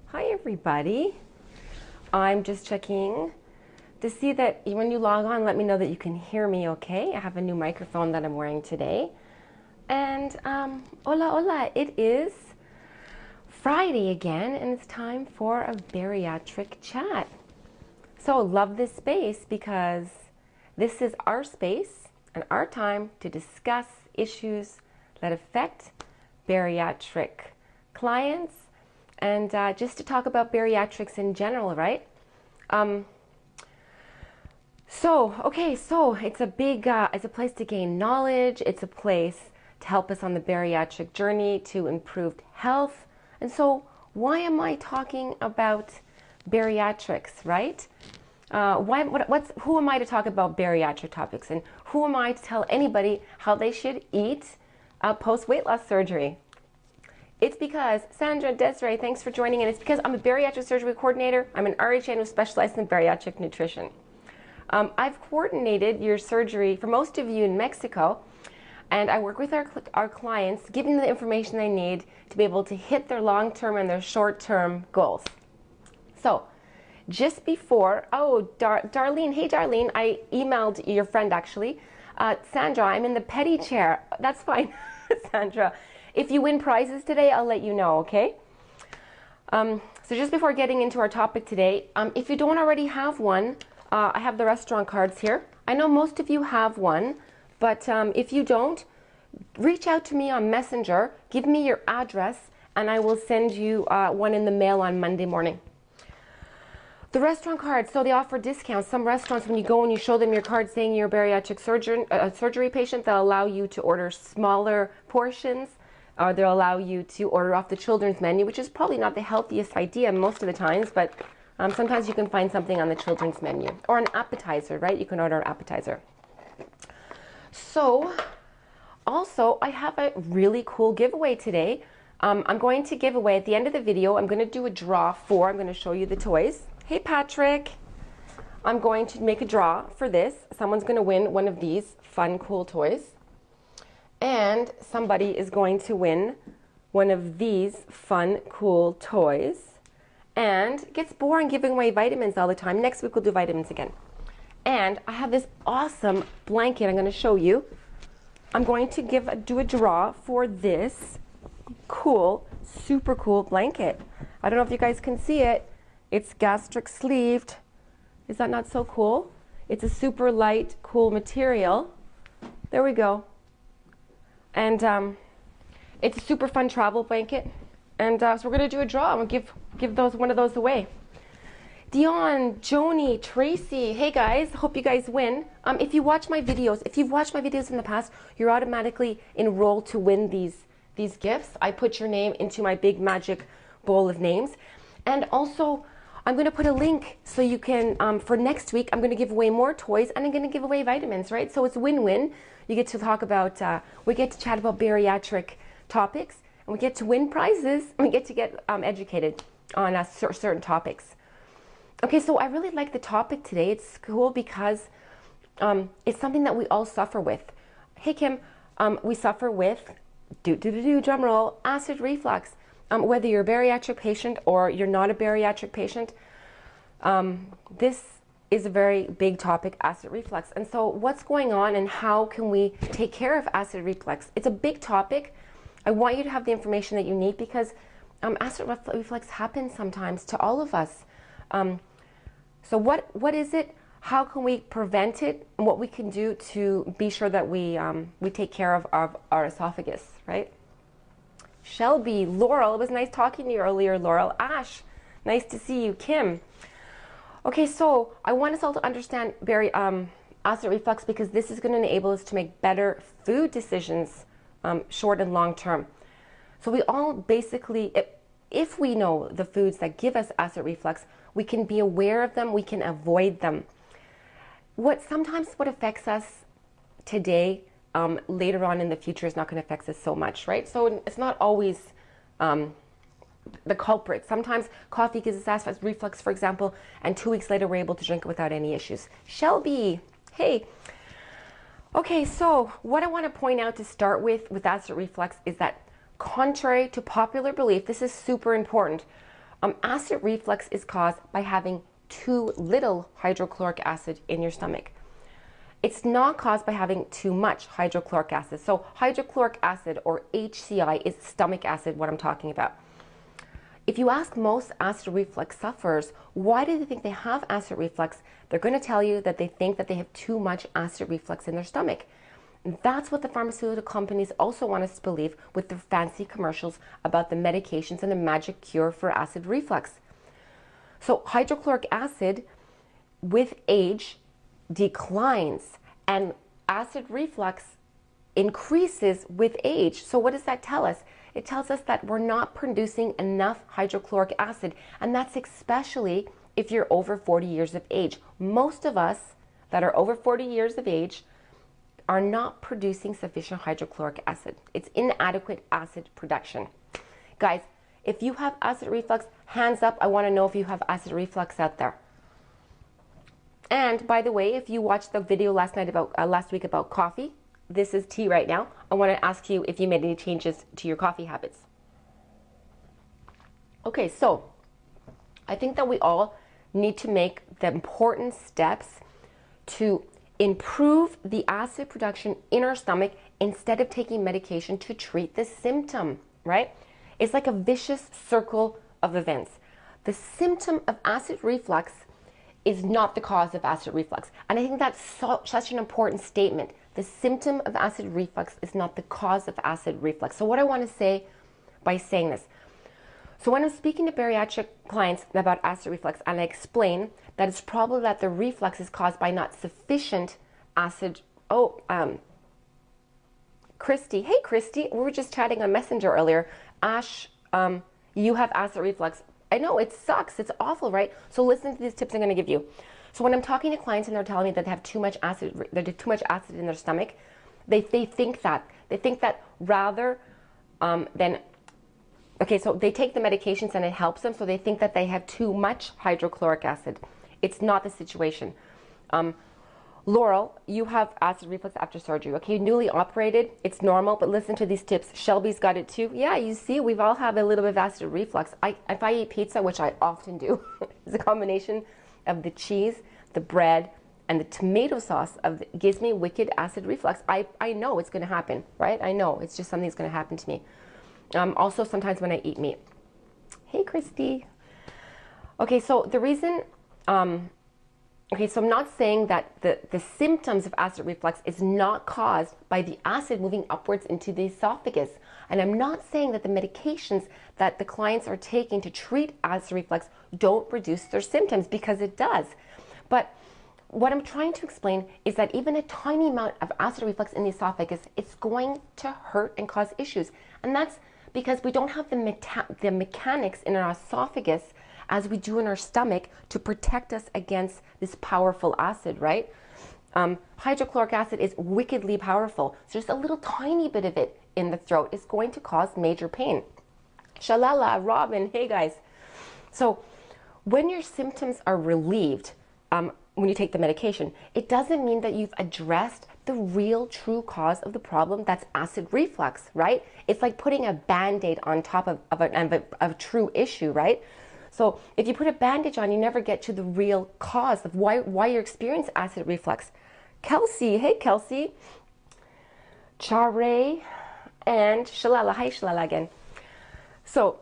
Hi everybody. I'm just checking to see that when you log on, let me know that you can hear me okay. I have a new microphone that I'm wearing today. And hola hola, it is Friday again and it's time for a bariatric chat. So love this space because this is our space and our time to discuss issues that affect bariatric clients and just to talk about bariatrics in general, right? So it's a big, it's a place to gain knowledge. It's a place to help us on the bariatric journey to improved health. And so why am I talking about bariatrics, right? Who am I to talk about bariatric topics? And who am I to tell anybody how they should eat post-weight loss surgery? It's because, Sandra, Desiree, thanks for joining in. It's because I'm a bariatric surgery coordinator. I'm an RHN who specializes in bariatric nutrition. I've coordinated your surgery for most of you in Mexico, and I work with our clients, giving them the information they need to be able to hit their long-term and their short-term goals. So, just before, Darlene, hey Darlene, I emailed your friend actually. Sandra, I'm in the petty chair. That's fine, Sandra. If you win prizes today, I'll let you know, okay? So just before getting into our topic today, if you don't already have one, I have the restaurant cards here. I know most of you have one, but if you don't, reach out to me on Messenger, give me your address, and I will send you one in the mail on Monday morning. The restaurant cards, so they offer discounts. Some restaurants, when you go and you show them your card saying you're a bariatric surgery patient, they'll allow you to order smaller portions. Or they'll allow you to order off the children's menu, which is probably not the healthiest idea most of the times, but sometimes you can find something on the children's menu. Or an appetizer, right? You can order an appetizer. So, also, I have a really cool giveaway today. I'm going to give away, at the end of the video, I'm going to do a draw for, I'm going to show you the toys. Hey, Patrick. I'm going to make a draw for this. Someone's going to win one of these fun, cool toys. And somebody is going to win one of these fun, cool toys. And it gets boring giving away vitamins all the time. Next week we'll do vitamins again. And I have this awesome blanket I'm going to show you. I'm going to do a draw for this cool, super cool blanket. I don't know if you guys can see it. It's gastric sleeved. Is that not so cool? It's a super light, cool material. There we go. And it's a super fun travel blanket. And so we're going to do a draw. I'm going to give one of those away. Dion, Joni, Tracy, hey guys, hope you guys win. If you watch my videos, if you've watched my videos in the past, you're automatically enrolled to win these gifts. I put your name into my big magic bowl of names. And also, I'm going to put a link so you can, for next week, I'm going to give away more toys and I'm going to give away vitamins, right? So it's win-win. You get to talk about, we get to chat about bariatric topics, and we get to win prizes, and we get to get educated on certain topics. Okay, so I really like the topic today. It's cool because it's something that we all suffer with. Hey, Kim, we suffer with, drum roll, acid reflux. Whether you're a bariatric patient or you're not a bariatric patient, this is a very big topic, acid reflux. And so what's going on and how can we take care of acid reflux? It's a big topic. I want you to have the information that you need because acid reflux happens sometimes to all of us. So what is it? How can we prevent it? And what we can do to be sure that we take care of our esophagus, right? Shelby, Laurel, it was nice talking to you earlier, Laurel. Ash, nice to see you. Kim. Okay, so I want us all to understand acid reflux because this is going to enable us to make better food decisions, short and long term. So we all basically, if we know the foods that give us acid reflux, we can be aware of them, we can avoid them. Sometimes what affects us today, later on in the future is not going to affect us so much, right? So it's not always the culprit. Sometimes coffee gives us acid reflux, for example, and 2 weeks later we're able to drink it without any issues. Shelby, hey. Okay, so what I want to point out to start with acid reflux is that contrary to popular belief, this is super important. Acid reflux is caused by having too little hydrochloric acid in your stomach. It's not caused by having too much hydrochloric acid. So hydrochloric acid, or HCI, is stomach acid, what I'm talking about. If you ask most acid reflux sufferers, why do they think they have acid reflux? They're going to tell you that they think that they have too much acid reflux in their stomach. And that's what the pharmaceutical companies also want us to believe with their fancy commercials about the medications and the magic cure for acid reflux. So hydrochloric acid with age declines, and acid reflux increases with age. So what does that tell us? It tells us that we're not producing enough hydrochloric acid, and that's especially if you're over 40 years of age. Most of us that are over 40 years of age are not producing sufficient hydrochloric acid. It's inadequate acid production. Guys, if you have acid reflux, hands up. I want to know if you have acid reflux out there. And by the way, if you watched the video last week about coffee, this is tea right now. I want to ask you if you made any changes to your coffee habits. Okay, so I think that we all need to make the important steps to improve the acid production in our stomach instead of taking medication to treat the symptom, right? It's like a vicious circle of events. The symptom of acid reflux is not the cause of acid reflux. And I think that's such an important statement. The symptom of acid reflux is not the cause of acid reflux. So what I want to say by saying this, so when I'm speaking to bariatric clients about acid reflux, and I explain that it's probably that the reflux is caused by not sufficient acid. Christy, hey Christy, we were just chatting on Messenger earlier. Ash, you have acid reflux. I know, it sucks, it's awful, right? So listen to these tips I'm going to give you. So when I'm talking to clients and they're telling me that they have too much acid, in their stomach, they think that rather than, okay, so they take the medications and it helps them, so they think that they have too much hydrochloric acid. It's not the situation. Laurel, you have acid reflux after surgery. Okay, newly operated, it's normal, but listen to these tips. Shelby's got it too. Yeah, you see, we've all have a little bit of acid reflux. If I eat pizza, which I often do, it's a combination of the cheese, the bread, and the tomato sauce gives me wicked acid reflux. I know it's going to happen, right? I know it's just something that's going to happen to me. Also, sometimes when I eat meat. Hey, Christy. Okay, so the reason... Okay, so I'm not saying that the symptoms of acid reflux is not caused by the acid moving upwards into the esophagus. And I'm not saying that the medications that the clients are taking to treat acid reflux don't reduce their symptoms, because it does. But what I'm trying to explain is that even a tiny amount of acid reflux in the esophagus, it's going to hurt and cause issues. And that's because we don't have the mechanics in our esophagus as we do in our stomach to protect us against this powerful acid, right? Hydrochloric acid is wickedly powerful. So just a little tiny bit of it in the throat is going to cause major pain. Shalala, Robin, hey guys. So when your symptoms are relieved, when you take the medication, it doesn't mean that you've addressed the real true cause of the problem, that's acid reflux, right? It's like putting a Band-Aid on top of a true issue, right? So if you put a bandage on, you never get to the real cause of why you're experiencing acid reflux. Kelsey, hey Kelsey. Chare and Shalala, hi Shalala again. So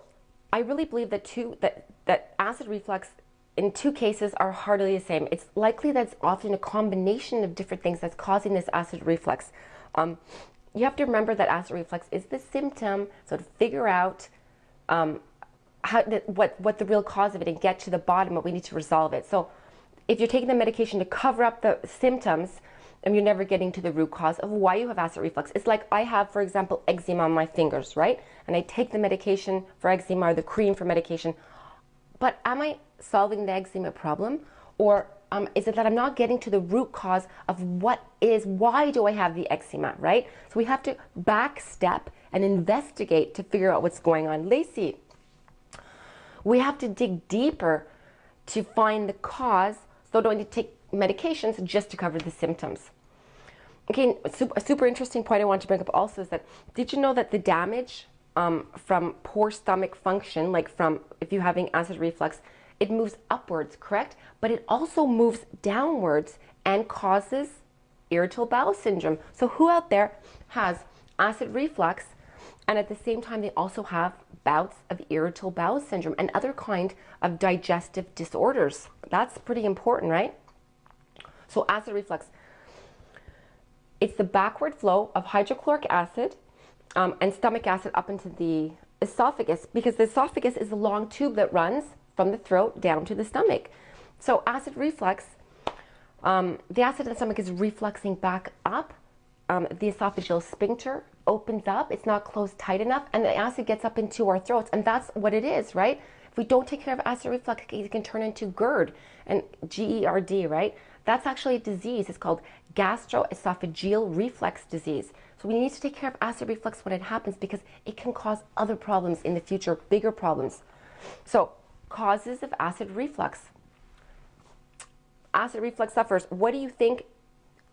I really believe that acid reflux in two cases are hardly the same. It's likely that it's often a combination of different things that's causing this acid reflux. You have to remember that acid reflux is the symptom, so to figure out what the real cause of it and get to the bottom of it, we need to resolve it. So if you're taking the medication to cover up the symptoms, and you're never getting to the root cause of why you have acid reflux. It's like I have, for example, eczema on my fingers, right? And I take the medication for eczema or the cream for medication. But am I solving the eczema problem? Or is it that I'm not getting to the root cause of why do I have the eczema, right? So we have to back step and investigate to figure out what's going on. Lacey, we have to dig deeper to find the cause, so don't need to take medications just to cover the symptoms. Okay, a super interesting point I want to bring up also is that, did you know that the damage from poor stomach function, like from if you're having acid reflux, it moves upwards, correct? But it also moves downwards and causes irritable bowel syndrome. So who out there has acid reflux and at the same time they also have bouts of irritable bowel syndrome and other kind of digestive disorders? That's pretty important, right? So acid reflux, it's the backward flow of hydrochloric acid and stomach acid up into the esophagus, because the esophagus is a long tube that runs from the throat down to the stomach. So acid reflux, the acid in the stomach is refluxing back up. The esophageal sphincter opens up. It's not closed tight enough, and the acid gets up into our throats, and that's what it is, right? If we don't take care of acid reflux, it can turn into GERD, and GERD, right? That's actually a disease. It's called gastroesophageal reflux disease. So we need to take care of acid reflux when it happens, because it can cause other problems in the future, bigger problems. So causes of acid reflux. Acid reflux sufferers, what do you think?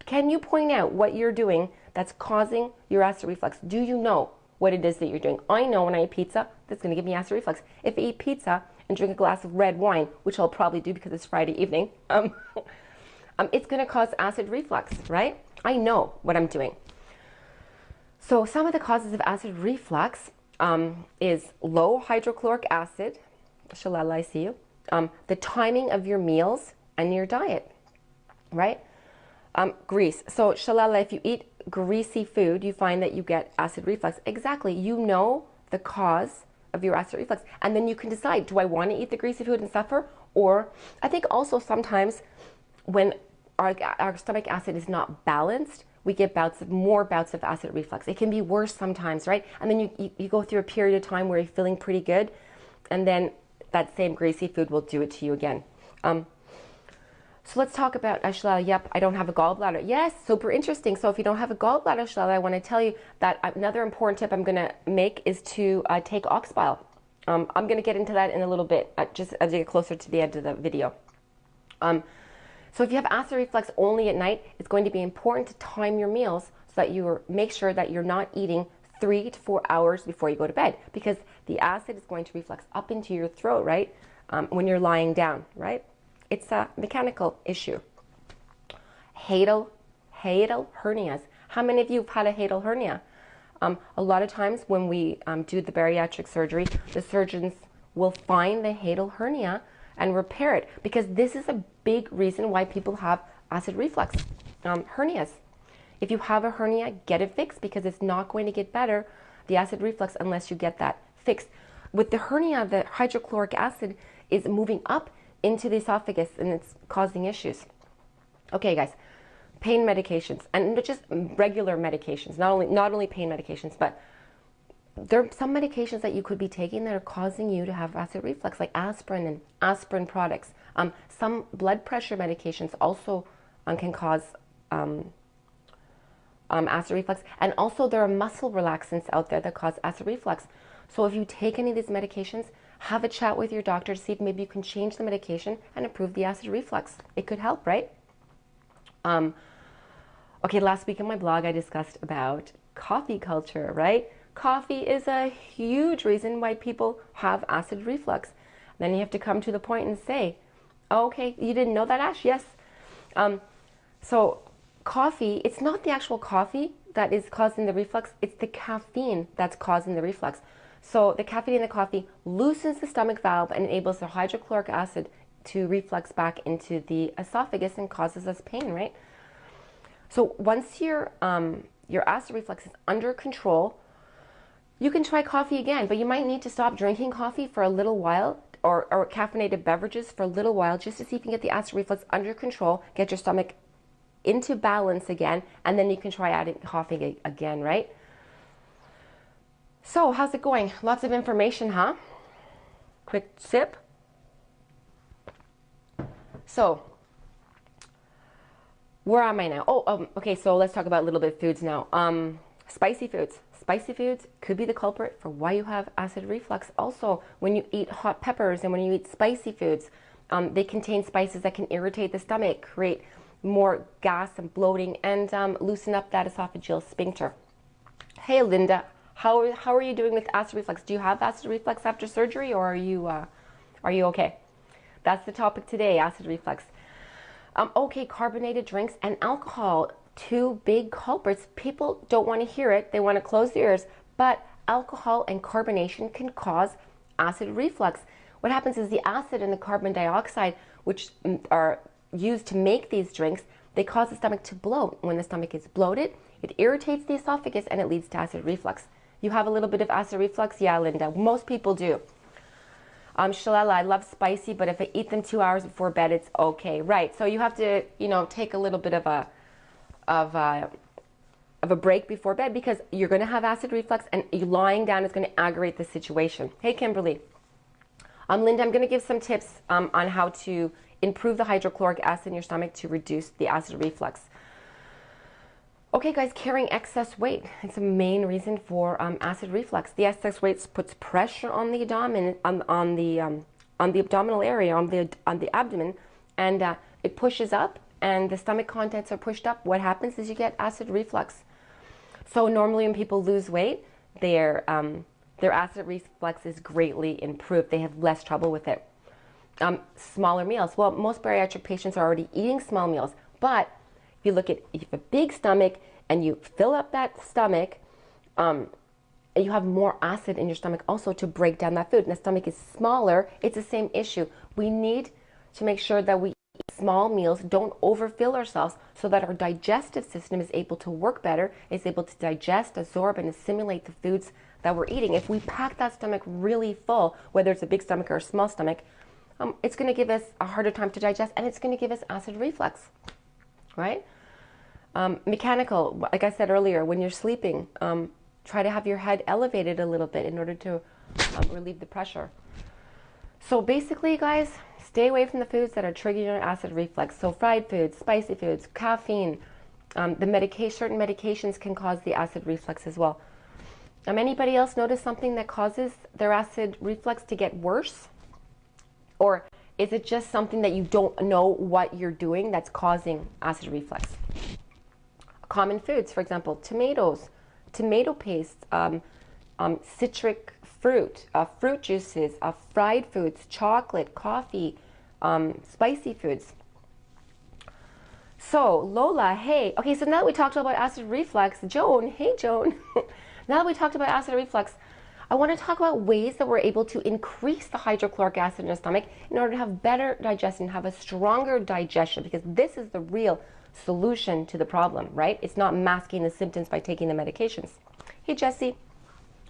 Can you point out what you're doing that's causing your acid reflux? Do you know what it is that you're doing? I know when I eat pizza, that's going to give me acid reflux. If I eat pizza and drink a glass of red wine, which I'll probably do because it's Friday evening, it's going to cause acid reflux, right? I know what I'm doing. So some of the causes of acid reflux is low hydrochloric acid, Shalala, I see you, the timing of your meals and your diet, right? Grease. So Shalala, if you eat greasy food, you find that you get acid reflux. Exactly. You know the cause of your acid reflux. And then you can decide, do I want to eat the greasy food and suffer? Or I think also sometimes when our stomach acid is not balanced, we get more bouts of acid reflux. It can be worse sometimes, right? And then you go through a period of time where you're feeling pretty good, and then that same greasy food will do it to you again. So let's talk about Shalala. Yep, I don't have a gallbladder. Yes, super interesting. So if you don't have a gallbladder, Shalala, I want to tell you that another important tip I'm going to make is to take ox bile. I'm going to get into that in a little bit, just as we get closer to the end of the video. So if you have acid reflux only at night, it's going to be important to time your meals so that you make sure that you're not eating 3 to 4 hours before you go to bed, because the acid is going to reflux up into your throat, right? When you're lying down, right? It's a mechanical issue. Hiatal hernias. How many of you have had a hiatal hernia? A lot of times when we do the bariatric surgery, the surgeons will find the hiatal hernia and repair it, because this is a big reason why people have acid reflux, hernias. If you have a hernia, get it fixed, because it's not going to get better, the acid reflux, unless you get that fixed. With the hernia, the hydrochloric acid is moving up into the esophagus and it's causing issues. Okay, guys, pain medications, and just regular medications, not only pain medications, but there are some medications that you could be taking that are causing you to have acid reflux, like aspirin and aspirin products. Some blood pressure medications also can cause acid reflux, and also there are muscle relaxants out there that cause acid reflux. So if you take any of these medications, have a chat with your doctor to see if maybe you can change the medication and improve the acid reflux. It could help, right? Okay, last week in my blog I discussed about coffee culture, right? Coffee is a huge reason why people have acid reflux. Then you have to come to the point and say, oh, okay, you didn't know that, Ash? Yes. So coffee, it's not the actual coffee that is causing the reflux, it's the caffeine that's causing the reflux. So the caffeine in the coffee loosens the stomach valve and enables the hydrochloric acid to reflux back into the esophagus and causes us pain, right? So once your acid reflux is under control, you can try coffee again, but you might need to stop drinking coffee for a little while, or caffeinated beverages for a little while, just to see if you can get the acid reflux under control, get your stomach into balance again, and then you can try adding coffee again, right? So how's it going? Lots of information, huh? Quick sip. So where am I now? Okay, so let's talk about a little bit of foods now. Spicy foods. Spicy foods could be the culprit for why you have acid reflux. Also, when you eat hot peppers and when you eat spicy foods, they contain spices that can irritate the stomach, create more gas and bloating, and loosen up that esophageal sphincter. Hey, Linda. How are you doing with acid reflux? Do you have acid reflux after surgery, or are you okay? That's the topic today, acid reflux. Okay, carbonated drinks and alcohol, two big culprits. People don't want to hear it. They want to close their ears. But alcohol and carbonation can cause acid reflux. What happens is the acid and the carbon dioxide, which are used to make these drinks, they cause the stomach to bloat. When the stomach is bloated, it irritates the esophagus and it leads to acid reflux. You have a little bit of acid reflux? Yeah, Linda. Most people do. Shalala, I love spicy, but if I eat them 2 hours before bed, it's okay. Right. So you have to, take a little bit of a break before bed, because you're going to have acid reflux, and you lying down is going to aggravate the situation. Hey, Kimberly. Linda, I'm going to give some tips on how to improve the hydrochloric acid in your stomach to reduce the acid reflux. Okay, guys, carrying excess weight. It's a main reason for acid reflux. The excess weight puts pressure on the abdomen, on the abdominal area, on the abdomen, and it pushes up, and the stomach contents are pushed up. What happens is you get acid reflux. So normally when people lose weight, their acid reflux is greatly improved. They have less trouble with it. Smaller meals. Well, most bariatric patients are already eating small meals, but if you look at, if you have a big stomach and you fill up that stomach, you have more acid in your stomach also to break down that food. And the stomach is smaller. It's the same issue. We need to make sure that we eat small meals, don't overfill ourselves, so that our digestive system is able to work better, is able to digest, absorb, and assimilate the foods that we're eating. If we pack that stomach really full, whether it's a big stomach or a small stomach, it's going to give us a harder time to digest, and it's going to give us acid reflux, right? Mechanical, like I said earlier, when you're sleeping, try to have your head elevated a little bit in order to relieve the pressure. So basically, guys, stay away from the foods that are triggering your acid reflux. So fried foods, spicy foods, caffeine, certain medications can cause the acid reflux as well. Anybody else notice something that causes their acid reflux to get worse? Or is it just something that you don't know what you're doing that's causing acid reflux? Common foods, for example, tomatoes, tomato paste, citric fruit, fruit juices, fried foods, chocolate, coffee, spicy foods. So Lola, hey, okay, so now that we talked about acid reflux, Joan, hey Joan, now that we talked about acid reflux, I want to talk about ways that we're able to increase the hydrochloric acid in our stomach in order to have better digestion, have a stronger digestion, because this is the real solution to the problem, right? It's not masking the symptoms by taking the medications. Hey, Jesse.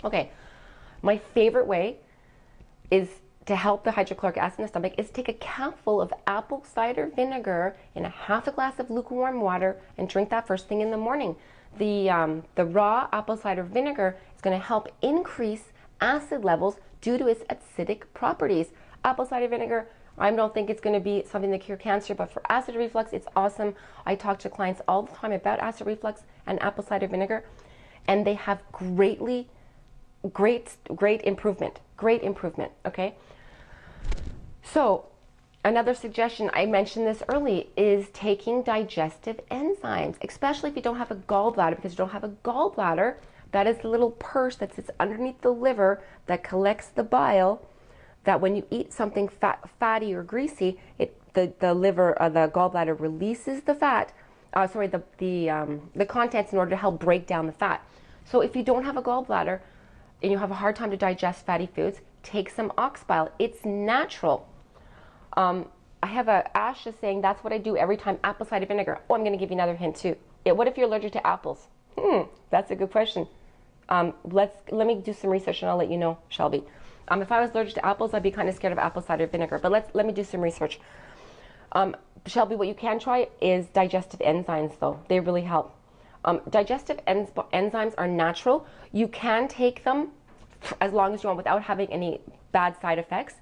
Okay, my favorite way is to help the hydrochloric acid in the stomach is take a cupful of apple cider vinegar in a half a glass of lukewarm water and drink that first thing in the morning. The raw apple cider vinegar is going to help increase acid levels due to its acidic properties. Apple cider vinegar, I don't think it's going to be something to cure cancer, but for acid reflux, it's awesome. I talk to clients all the time about acid reflux and apple cider vinegar, and they have great improvement. Great improvement, okay? So another suggestion, I mentioned this early, is taking digestive enzymes, especially if you don't have a gallbladder, because you don't have a gallbladder. That is the little purse that sits underneath the liver that collects the bile, that when you eat something fatty or greasy, the liver, the gallbladder releases the fat, the contents in order to help break down the fat. So if you don't have a gallbladder and you have a hard time to digest fatty foods, take some ox bile. It's natural. I have Ash is saying that's what I do every time, apple cider vinegar. Oh, I'm going to give you another hint too. What if you're allergic to apples? That's a good question. Let me do some research and I'll let you know, Shelby. If I was allergic to apples, I'd be kind of scared of apple cider vinegar, but let me do some research. Shelby, what you can try is digestive enzymes, though. They really help. Digestive enzymes are natural. You can take them as long as you want without having any bad side effects.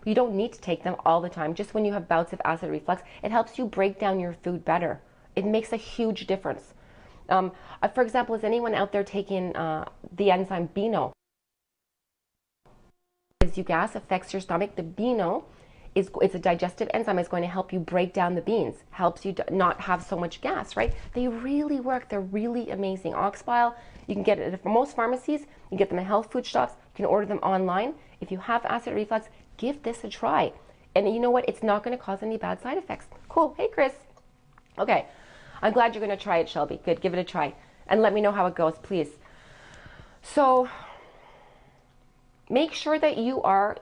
You don't need to take them all the time. Just when you have bouts of acid reflux, it helps you break down your food better. It makes a huge difference. For example, is anyone out there taking the enzyme BINO? Gives you gas, affects your stomach. The BINO it's a digestive enzyme. It's going to help you break down the beans, helps you not have so much gas, right? They really work. They're really amazing. Ox bile, you can get it from most pharmacies. You get them at health food shops. You can order them online. If you have acid reflux, give this a try. And you know what? It's not going to cause any bad side effects. Cool. Hey, Chris. Okay. I'm glad you're going to try it, Shelby. Good. Give it a try. And let me know how it goes, please. So make sure that you are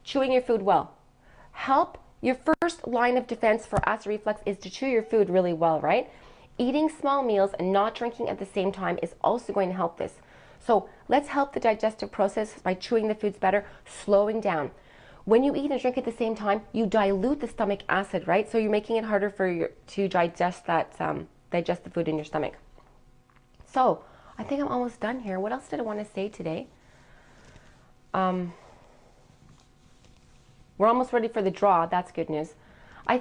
chewing your food well. Your first line of defense for acid reflux is to chew your food really well, right? Eating small meals and not drinking at the same time is also going to help this. So let's help the digestive process by chewing the foods better, slowing down. When you eat and drink at the same time, you dilute the stomach acid, right? So you're making it harder for you to digest digest the food in your stomach. So I think I'm almost done here. What else did I want to say today? We're almost ready for the draw. That's good news. I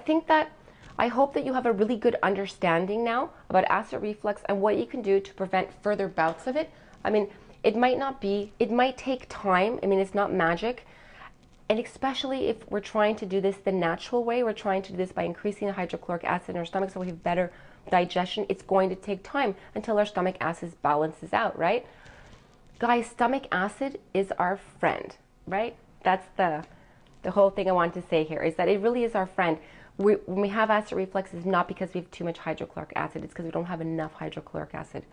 hope that you have a really good understanding now about acid reflux and what you can do to prevent further bouts of it. I mean, it might take time. I mean, it's not magic. And especially if we're trying to do this the natural way, we're trying to do this by increasing the hydrochloric acid in our stomach so we have better digestion. It's going to take time until our stomach acid balances out, right? Guys, stomach acid is our friend, right? That's the whole thing I want to say here, is that it really is our friend. When we have acid reflux, it's not because we have too much hydrochloric acid. It's because we don't have enough hydrochloric acid.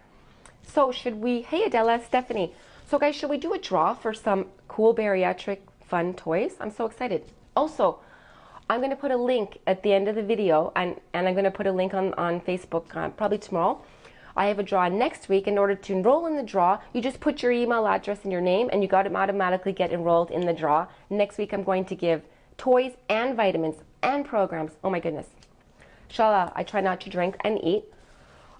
So hey Adela, Stephanie. So guys, should we do a draw for some cool bariatric fun toys? I'm so excited. Also, I'm going to put a link at the end of the video, and I'm going to put a link on Facebook probably tomorrow. I have a draw next week. In order to enroll in the draw, you just put your email address and your name, and you got to automatically get enrolled in the draw. Next week, I'm going to give toys and vitamins and programs. Oh my goodness. Shala, I try not to drink and eat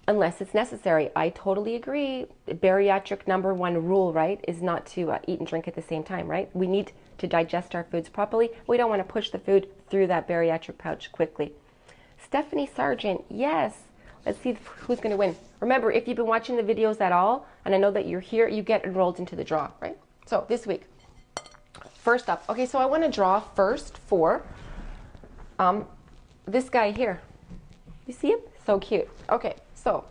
unless it's necessary. I totally agree. Bariatric #1 rule, right, is not to eat and drink at the same time, right? We need to digest our foods properly. We don't want to push the food through that bariatric pouch quickly. Stephanie Sargent, yes. Let's see who's going to win. Remember, if you've been watching the videos at all, and I know that you're here, you get enrolled into the draw, right? So this week, first up, okay, so I want to draw first for this guy here. You see him? So cute. Okay, so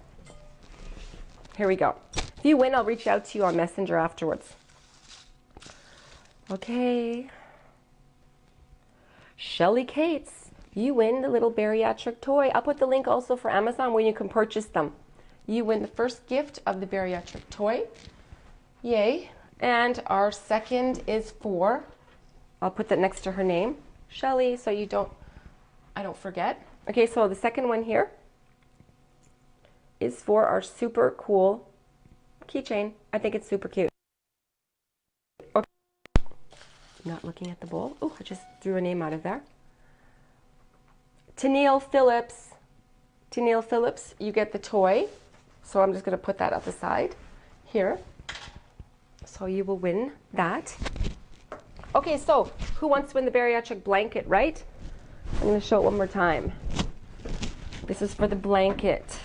here we go. If you win, I'll reach out to you on Messenger afterwards. Okay. Shelly Cates, you win the little bariatric toy. I'll put the link also for Amazon where you can purchase them. You win the first gift of the bariatric toy. Yay. And our second is for, I'll put that next to her name, Shelly, so I don't forget. Okay, so the second one here is for our super cool keychain. I think it's super cute. Okay. Not looking at the bowl. Oh, I just threw a name out of there. Tennille Phillips. Tennille Phillips, you get the toy. So I'm just going to put that up the side here. So you will win that. Okay, so who wants to win the bariatric blanket, right? I'm going to show it one more time. This is for the blanket.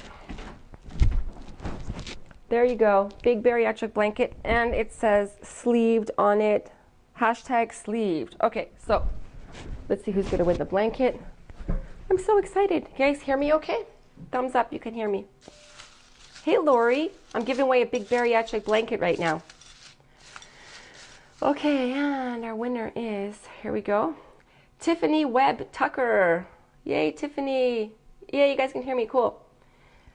There you go. Big bariatric blanket. And it says sleeved on it. Hashtag sleeved. Okay, so let's see who's going to win the blanket. I'm so excited. You guys hear me okay? Thumbs up, you can hear me. Hey, Lori. I'm giving away a big bariatric blanket right now. Okay, and our winner is, here we go, Tiffany Webb Tucker. Yay, Tiffany. Yay, you guys can hear me. Cool.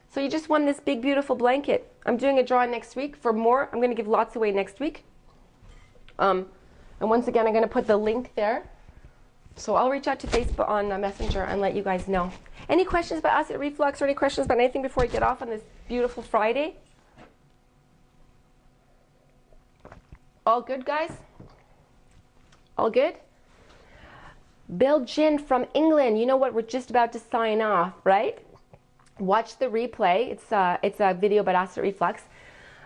So you just won this big, beautiful blanket. I'm doing a draw next week for more. I'm going to give lots away next week. And once again, I'm going to put the link there. So I'll reach out to Facebook on Messenger and let you guys know. Any questions about acid reflux or any questions about anything before we get off on this beautiful Friday? All good, guys? All good? Bill Jin from England. You know what? We're just about to sign off, right? Watch the replay. It's a video about acid reflux.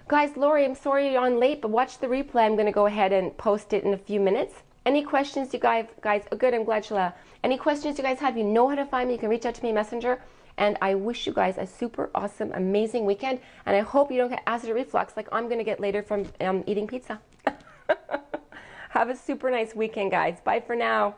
Guys, Lori, I'm sorry you're on late, but watch the replay. I'm going to go ahead and post it in a few minutes. Any questions you guys, oh good, I'm glad, Shala. Any questions you guys have, you know how to find me. You can reach out to me Messenger. And I wish you guys a super awesome, amazing weekend. And I hope you don't get acid reflux like I'm going to get later from eating pizza. Have a super nice weekend, guys. Bye for now.